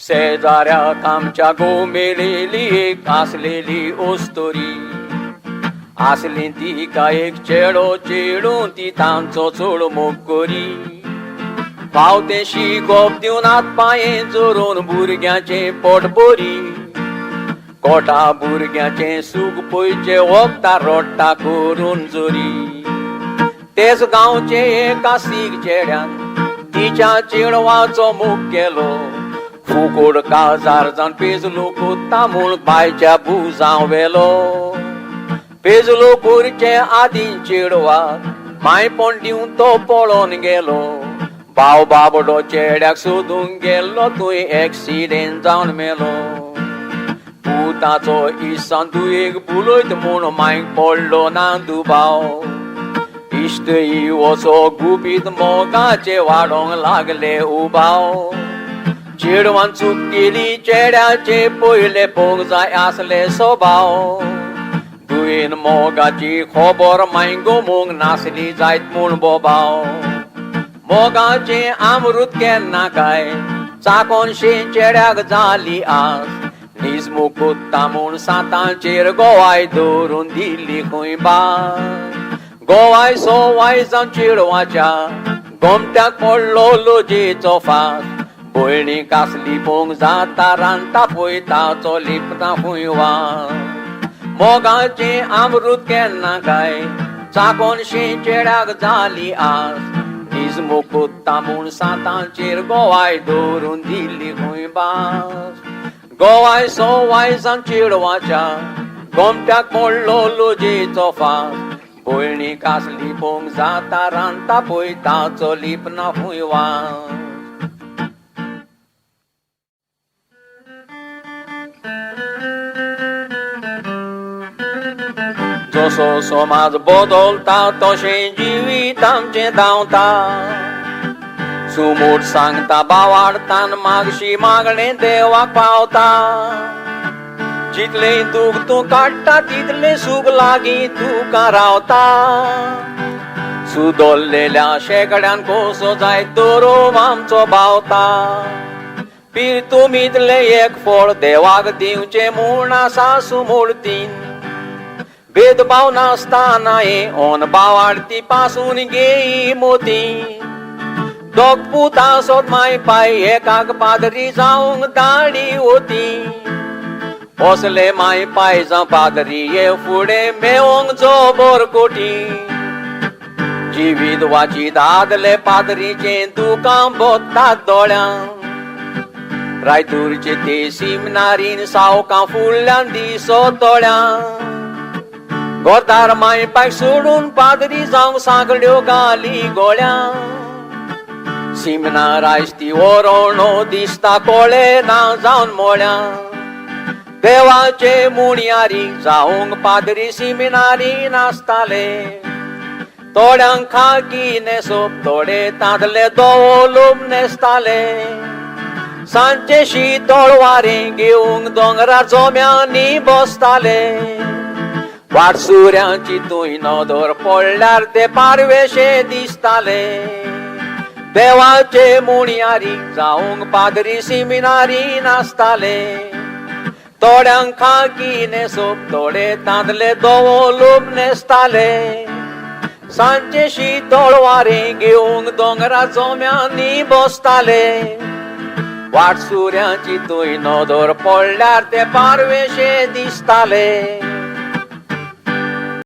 शेजाऱ्याक आमच्या गोमेलेली एक आसलेली ओस्तोरी आसली ती का एक चेडो चेडून ती तांचो चोड मोग करी पावतेशी गोप दिवन हात पांये जोरून भुरग्याचे पोट बोरी कोटा भुरग्याचे सूख पयचे वखदार रोडटा करून जोरी तेच गांवचे एका सीक चेड्यान तिच्या चेडवाचो मोग केलो फुकोड काळजार जावन पेजलो कोत्ता म्हूण बायच्या बुजांव वेलो पेजलो कोरचे आदी चेडवाक मायपण दिवन तो पळोन गेलो भाव बाबडो चेड्याक सोदूंक गेल्लो थंय एक्सिडेंट जावन मेलो पुताचो इसान दुयेक बुलयत म्हूण मांयक पडलो ना दुबाव इश्टई वचो गुपीत मोगाचे वाडोंक लागले उबाव चेडवान चूक केली चेड्याचे पयले पोग जाय आसले स्वभाव दुयेन मोगाची खबर मांयगो मोग नासली जायत म्हूण बोबाव मोगाचे अमृत केन्ना काय चाकोनशे चेड्याक जाली आस निजमो कोत्ता म्हूण सातांचेर गोवाय दवरून दिल्ली खंय बास गोवाय सोवाय जावन चेडवाच्या गोमट्याक पडलो लोजेचो फास भयणी कासली पोंग जाता रांदता पळयताचो लिपता खंय वास मोगाचे अमृत केन्ना काय चाकोनशे चेड्याक जाली आस निजमो कोत्ता म्हूण सातांचेर गोवाय दवरून दिल्ली खंय बास गोवाय सोवाय जावन चेडवाच्या गोमट्याक पडलो लोजेचो फास भयणी कासली पोंग जाता रांदता पळयताचो लिपना खंय वास जसो समाज बदलता तशें जिवीत आमचें धांवता सुमोट सांगता बावाडतान मागशी मागणें देवाक पावता जितलें दूख तूं काडटा तितलें सूख लागीं तुका रावता सुदोल्लेल्या शेकड्यान कसो जाय दरोम आमचो भावता पीर तुमीतलें एक फळ देवाक दिवचें म्हूण आसा सुमोडतीन भेदभाव नासतना हे ओन बावाडती पासून घेई मोती दोग पुता सोद माय पाय एकाक पादरी जावंक दाडी होती असले माय पाय जावं पादरी हे फुडें मेवंक जोबर कोटी जिवीत वाचीत आदले पादरीचे दुकां बोत्तात दोळ्यां रायतूरचे ते सिमनारीन सावकां फुडल्यान दिसो दोळ्यां गोरदार माय पाय सोडून पादरी जावंक सांगड्यो घाली गोळ्यां सिमनार आयज ती ओरोणो दिसता कोळे ना जावन मोळ्यां देवाचे मुणयारी जावंक पादरी सिमिनारी नासताले थोड्यांक खाकी नेसप थोडे तांदले धवो लोब नेसताले सांचे शीतळ वारें घेवंक दोंगरार जोम्यांनी बसताले वाट सुऱ्यांची तुय नदर पडल्यार ते पारवेशे दिसताले देवाचे मुणयारी जावंक पादरी सिमिनारी नासताले थोड्यांक खाकी नेसप थोडे तांदले धवो लोब नेसताले सांचे शीतळ वारें घेवंक दोंगरा जोम्यांनी बसताले वाट सुऱ्यांची तुय नदर पडल्यार ते पारवेशे दिसताले